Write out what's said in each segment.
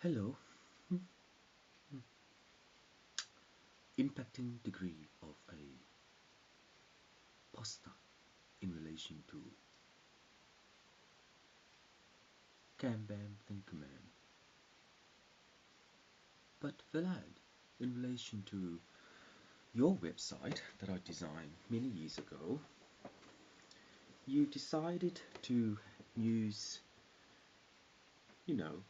Hello. Impacting degree of a poster in relation to Kanban Thinkerman. But Vlad, in relation to your website that I designed many years ago, you decided to use,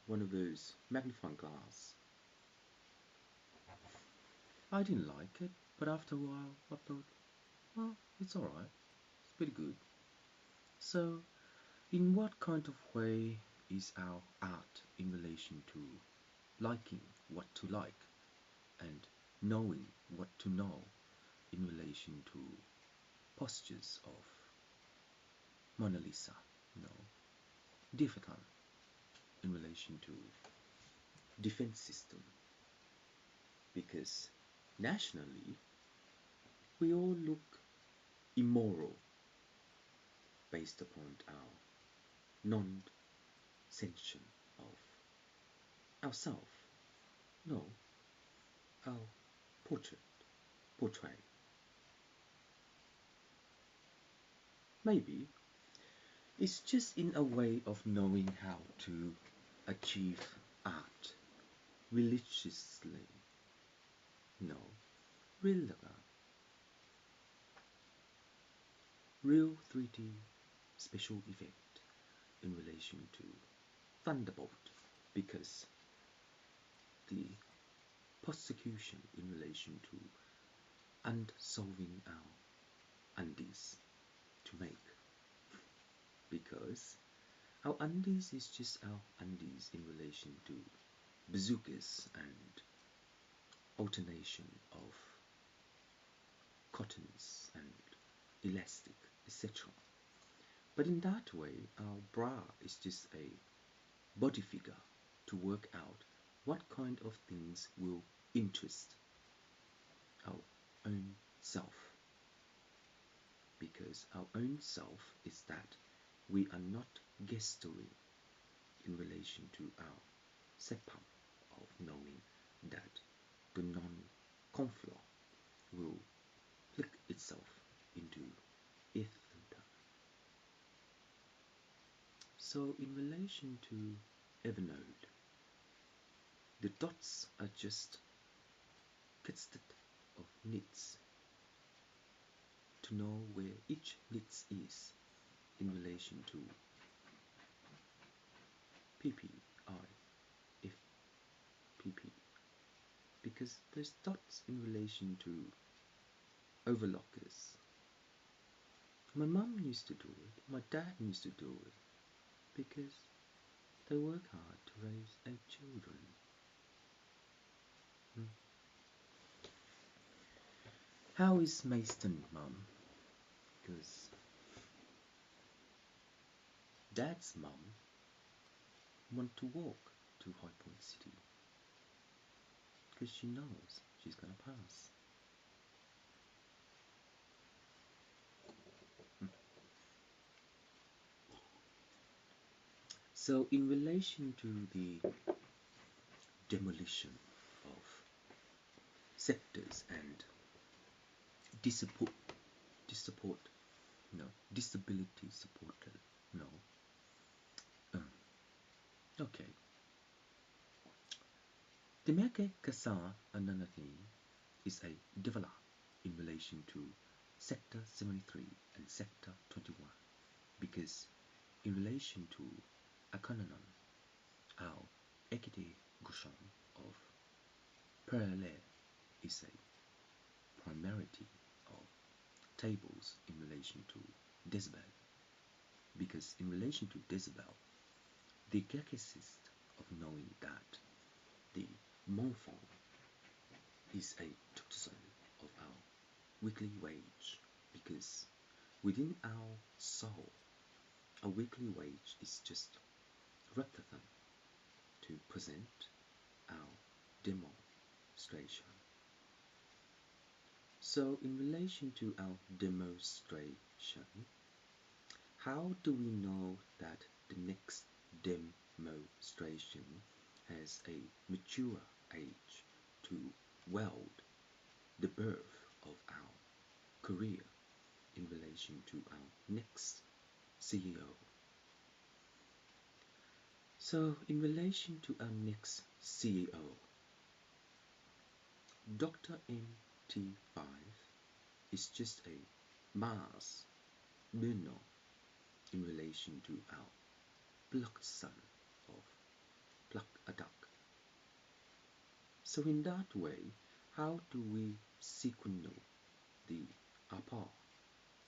one of those magnifying glass. I didn't like it, but after a while I thought, well, it's alright, it's pretty good. So, in what kind of way is our art in relation to liking what to like and knowing what to know in relation to postures of Mona Lisa, you know, difficult in relation to defense system, because nationally we all look immoral based upon our non-sanction of ourself, no, our portray. Maybe it's just in a way of knowing how to achieve art religiously. No, real, real 3D special effect in relation to Thunderbolt, because the prosecution in relation to unsolving our undies to make, because our undies is just our undies in relation to bazookas and alternation of cottons and elastic, etc. But in that way, our bra is just a body figure to work out what kind of things will interest our own self. Because our own self is that we are not gesturing in relation to our sepum of knowing that the non-conflow will flick itself into ether. So in relation to Evernote, the dots are just casted of nits to know where each nits is in relation to PPI, if PP, because there's dots in relation to overlockers. My mum used to do it, my dad used to do it, because they work hard to raise 8 children. Hmm. How is Mayston, mum? Because dad's mum want to walk to High Point City because she knows she's gonna pass. Hmm. So in relation to the demolition of sectors and dissupport, dissupport, disability supported, no, um, okay. Demeke Kasa Ananati is a develop in relation to Sector 73 and Sector 21, because in relation to Akananan, our Ekiti Gushon of Parallel is a primarity of tables in relation to decibel, because in relation to decibel, the genesis of knowing that the monfort is a toxin of our weekly wage, because within our soul, a weekly wage is just replicant to present our demonstration. So in relation to our demonstration, how do we know that the next demonstration has a mature age to weld the birth of our career in relation to our next CEO. So, in relation to our next CEO, Dr. MT5 is just a Mars mineral in relation to our plucked son of pluck a duck. So in that way, how do we signal the apa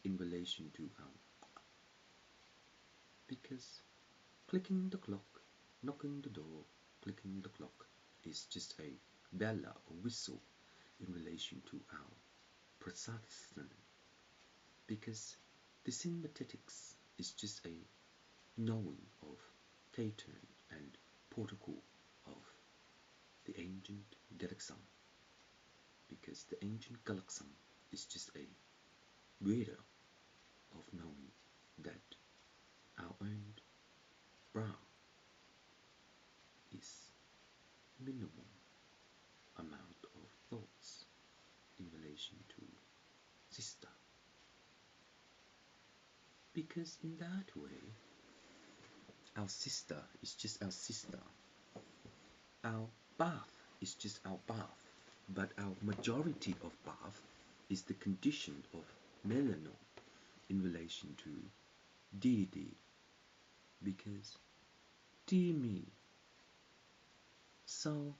in relation to because clicking the clock, knocking the door, clicking the clock is just a bella or whistle in relation to our prasasana, because the sympathetics is just a knowing of pattern and protocol of the ancient galaxy, because the ancient galaxy is just a reader of knowing that our own brow is minimum amount of thoughts in relation to sister, because in that way our sister is just our sister, our bath is just our bath, but our majority of bath is the condition of melanin in relation to deity, because dear me, so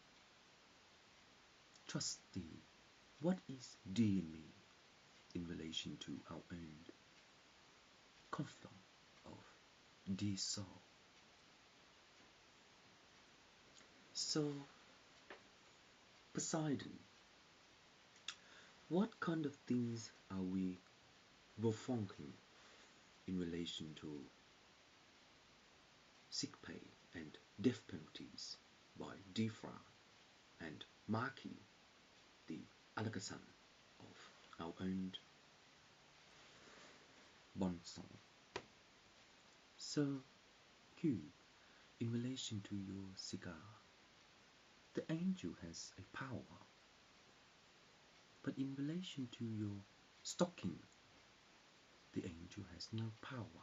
trust thee, what is dear me in relation to our own conflict of dear soul? So Poseidon, what kind of things are we performing in relation to sick pay and death penalties by Defra and Maki, the Alakazam of our own Bonsong? So, Q, in relation to your cigar, the angel has a power, but in relation to your stocking, the angel has no power.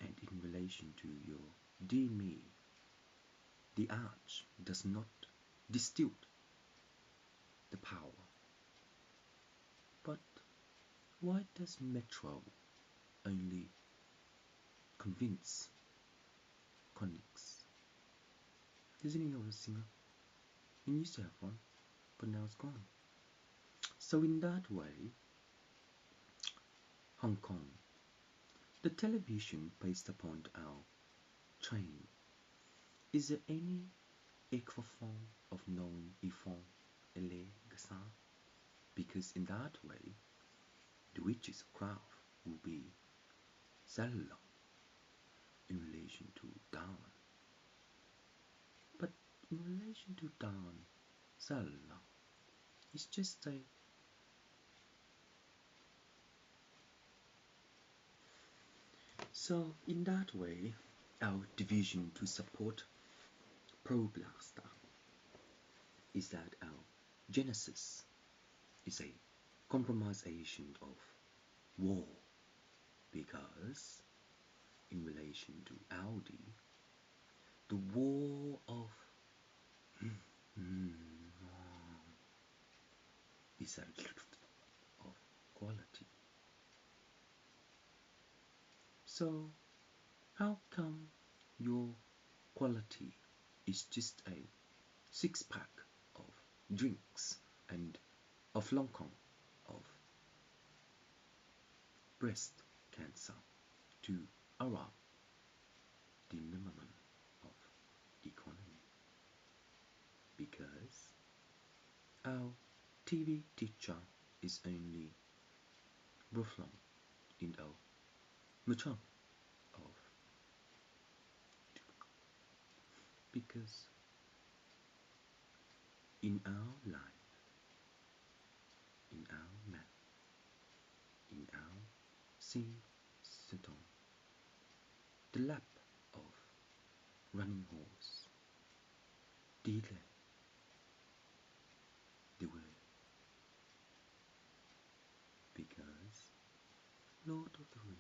And in relation to your dear me, the arch does not distill the power. But why does Metro only convince conics? Does any other singer? We used to have one, but now it's gone. So in that way, Hong Kong, the television based upon our train, is there any equiform of knowing Ifon Ele Gasa? Because in that way, the witch's craft will be Zalala in relation to Dan. But in relation to Dan, Zalala is just a so in that way, our division to support Pro Blaster is that our Genesis is a compromisation of war, because in relation to Audi, the war of is a of quality. So how come your quality is just a six-pack of drinks and a flonk of breast cancer to around the minimum of economy? Because our TV teacher is only Brooklyn in our mutual of, because in our life, in our map, in our sea Saturn, the lap of running horse delay the way, because Lord of the Ring,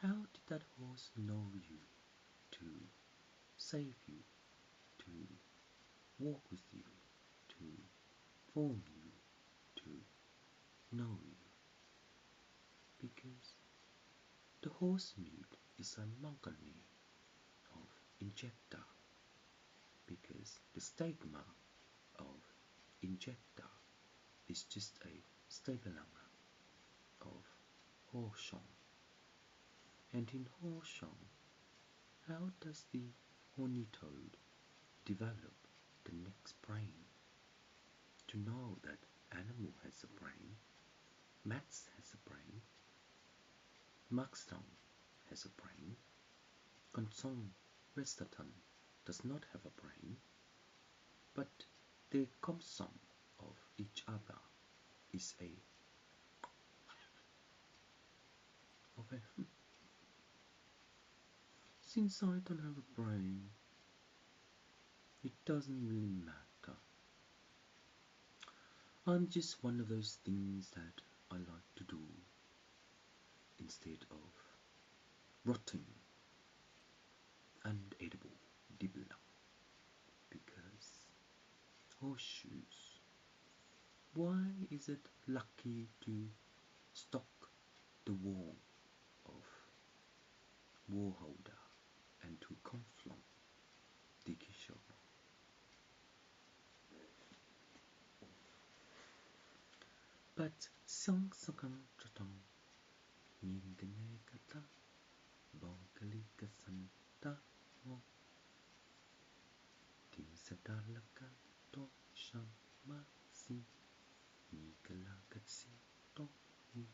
how did that horse know you, to save you, to walk with you, to form you, to know you? Because the horse meat is a manganese of injector, because the stigma of injector is just a stabilizer of Horsham. And in Horsham, how does the horny toad develop the next brain? To know that animal has a brain, Max has a brain, Maxton has a brain, Consong Westerton does not have a brain, but the sum of each other is a Since I don't have a brain, it doesn't really matter. I'm just one of those things that I like to do instead of rotting and edible dibla. Because horseshoes, why is it lucky to stock the wall of Warholder and to confront the Kishore? But sang sakang chatang mingane kata bongkali kasanta mo di sadalaka to shamasi migala katsi to ni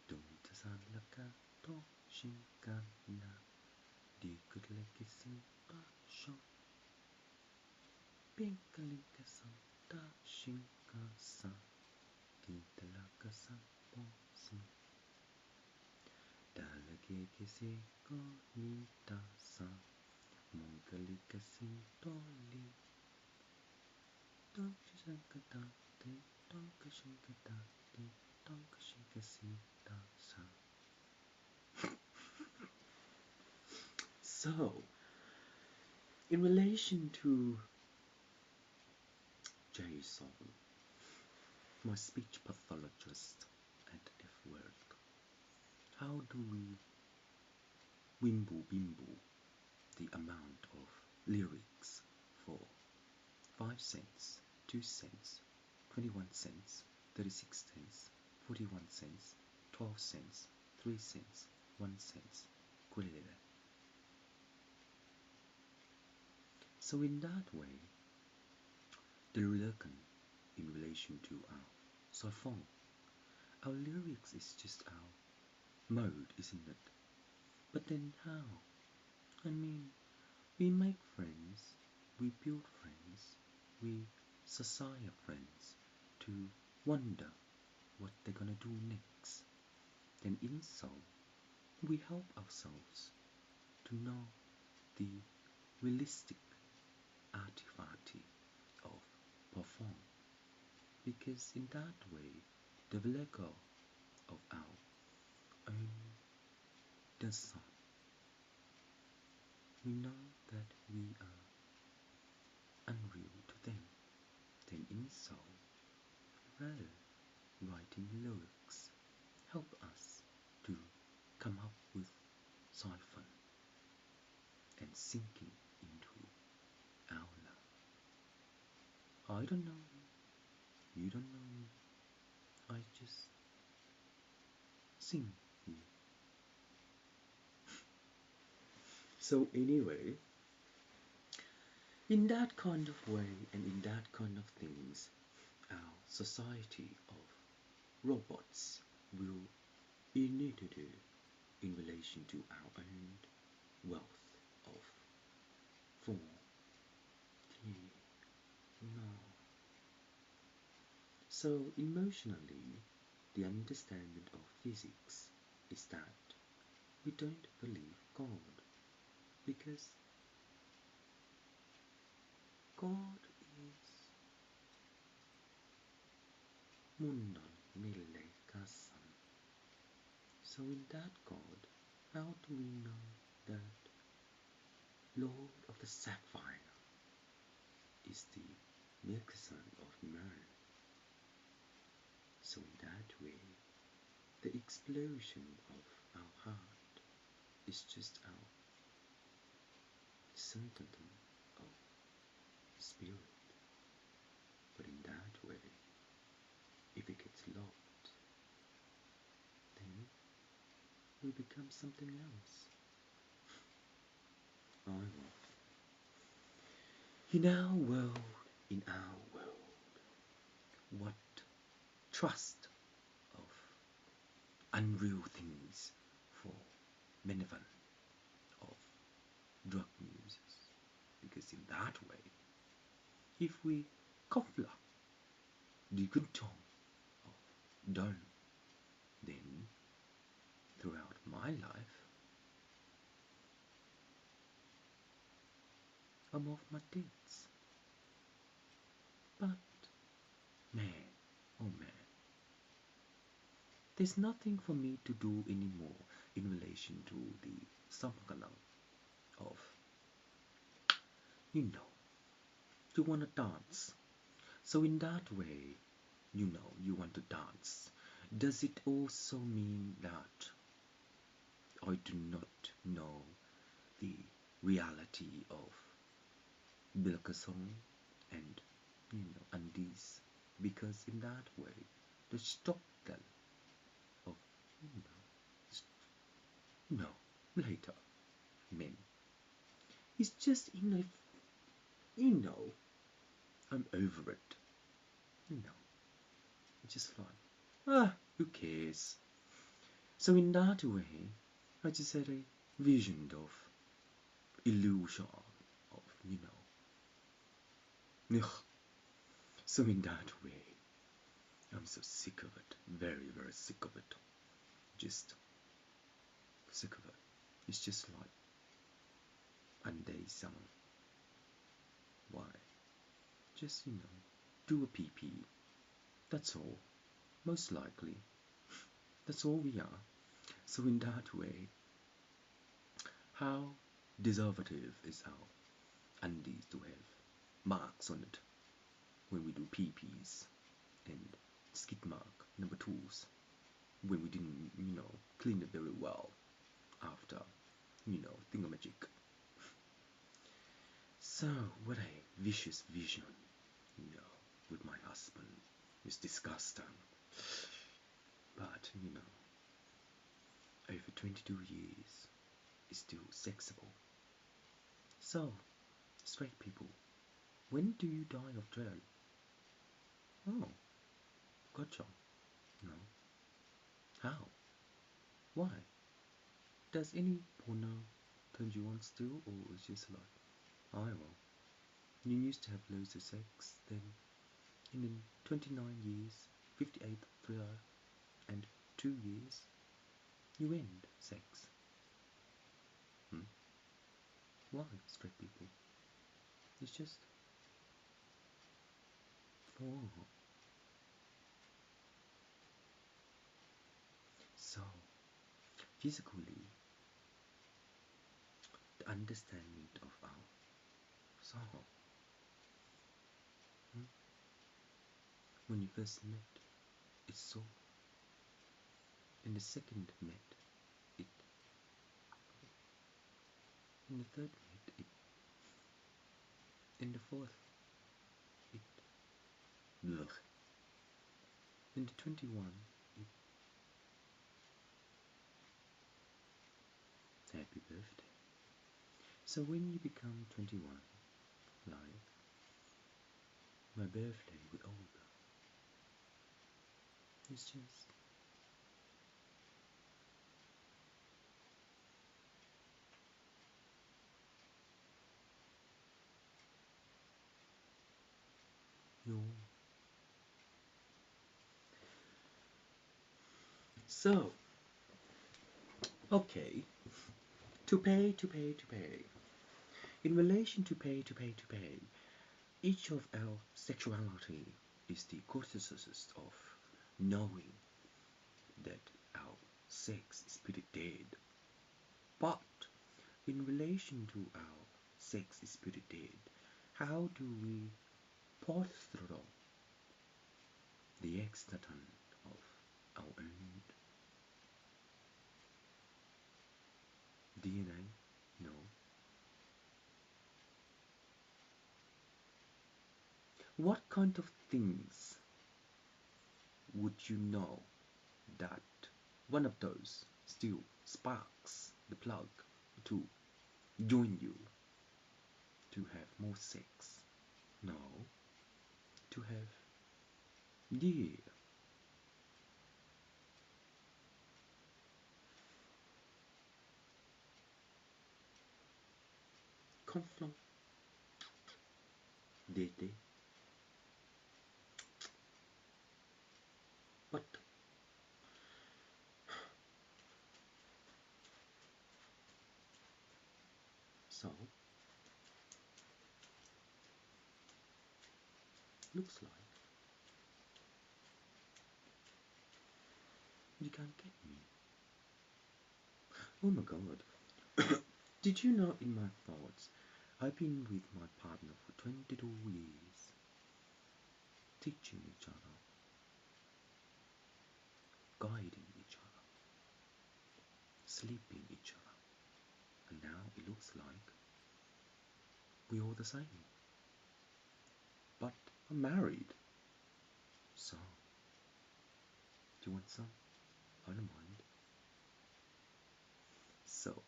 dumtasalaka to shinkana di kutlekisin pa shon pinkalika santa shinkasa di talaka po sin dalage kisi ko nita sa mongkalika sin toli donkashankata te donkashankata te donkashankasita sa. So, in relation to Jason, my speech pathologist at F-Word, how do we wimble bimble the amount of lyrics for 5 cents, 2 cents, 21 cents, 36 cents, 41 cents, 12 cents, 3 cents, 1 cent, kulele. So in that way, the Lulakan in relation to our Sofong, our lyrics is just our mode, isn't it? But then how? I mean, we make friends, we build friends, we society friends to wonder what they're gonna do next. Then in so, we help ourselves to know the realistic artifact of perform, because in that way the Lego of our own design, we know that we are unreal to them. Then in so, rather writing lyrics help us to come up with siphon and sinking into our love. I don't know you don't know me, I just sing you. So anyway, in that kind of way and in that kind of things, our society of robots will need to do in relation to our own wealth of form. No. So emotionally, the understanding of physics is that we don't believe God. Because God is Mundan Mille Kasan. So in that God, how do we know that Lord of the Sapphire is the milk son of Mern? So in that way, the explosion of our heart is just our synthesis of spirit. But in that way, if it gets locked, then we become something else. I will. In our world, what trust of unreal things for Menevan of drug users. Because in that way, if we koppla dikuntom of done, then throughout my life, I'm off my tits. But man, oh man, there's nothing for me to do anymore in relation to the sampakalang of, you want to dance. So in that way, you want to dance. Does it also mean that I do not know the reality of Bilkasong and, Andis? Because in that way, the Stockdale of, no, later, men. It's just, I'm over it. It's just fine. Who cares? So in that way, I just had a vision of illusion of, ugh. So in that way, I'm so sick of it. Very, very sick of it. Just sick of it. It's just like Anday Sang. Why? Just, do a PP. That's all. Most likely. That's all we are. So in that way, how deservative is our undies to have marks on it when we do PPs and skid mark number twos when we didn't, clean it very well after, thingamajig. So what a vicious vision, with my husband. It's disgusting. But, over 22 years is still sexable. So, straight people, when do you die of dread? Oh, gotcha. No. How? Why? Does any porno turn you on still, or is just like, well, you used to have loads of sex, then in 29 years, 58 thriller, and 2 years, you end sex. Why, straight people? It's just, so, physically, the understanding of our soul. When you first met, it's so. In the second met, it. In the third met, it. In the fourth, it. Blech. In the 21, it. Happy birthday. So when you become 21, like my birthday with Olga, it's just. Your. So, okay. To pay. In relation to pay, each of our sexuality is the consequences of knowing that our sex is pretty dead. But in relation to our sex is pretty dead, how do we posture the extent of our own DNA? No. What kind of things would you know that one of those still sparks the plug to join you to have more sex? No, to have, yeah, conflict, dating, but so looks like you can't get me. Oh my god. Did you know in my thoughts I've been with my partner for 22 years, teaching each other, guiding each other, sleeping each other, and now it looks like we're all the same. But I'm married, so do you want some? I don't mind. So,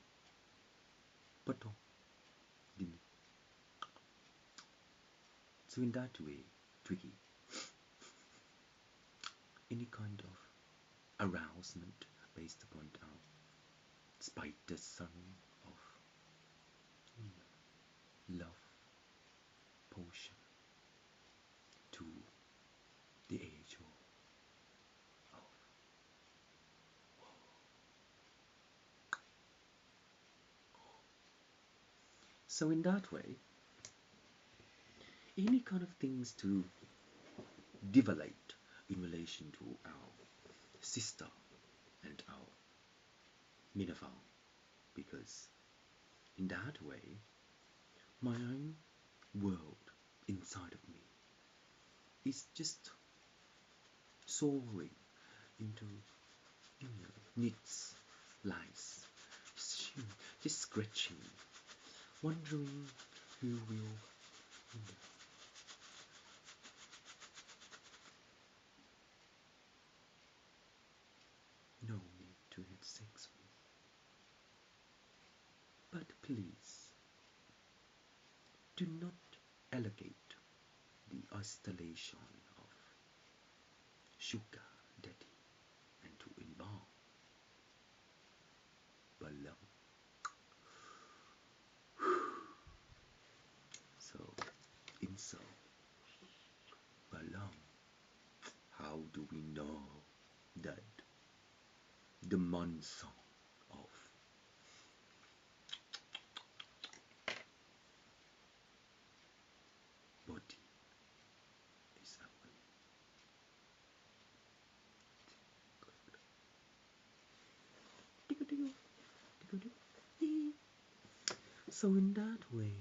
but dimmi. So in that way, Twiggy, any kind of arousement based upon our spider song of love potion to the age of so in that way, any kind of things to develop in relation to our sister and our Minerva, because in that way, my own world inside of me is just soaring into knits, lies, just scratching, wondering who will know me to have sex with. But please, do not allegate the isolation of sugar daddy and to embalm balloon. So, in so, balloon, how do we know that the monsoon of body is our so in that way,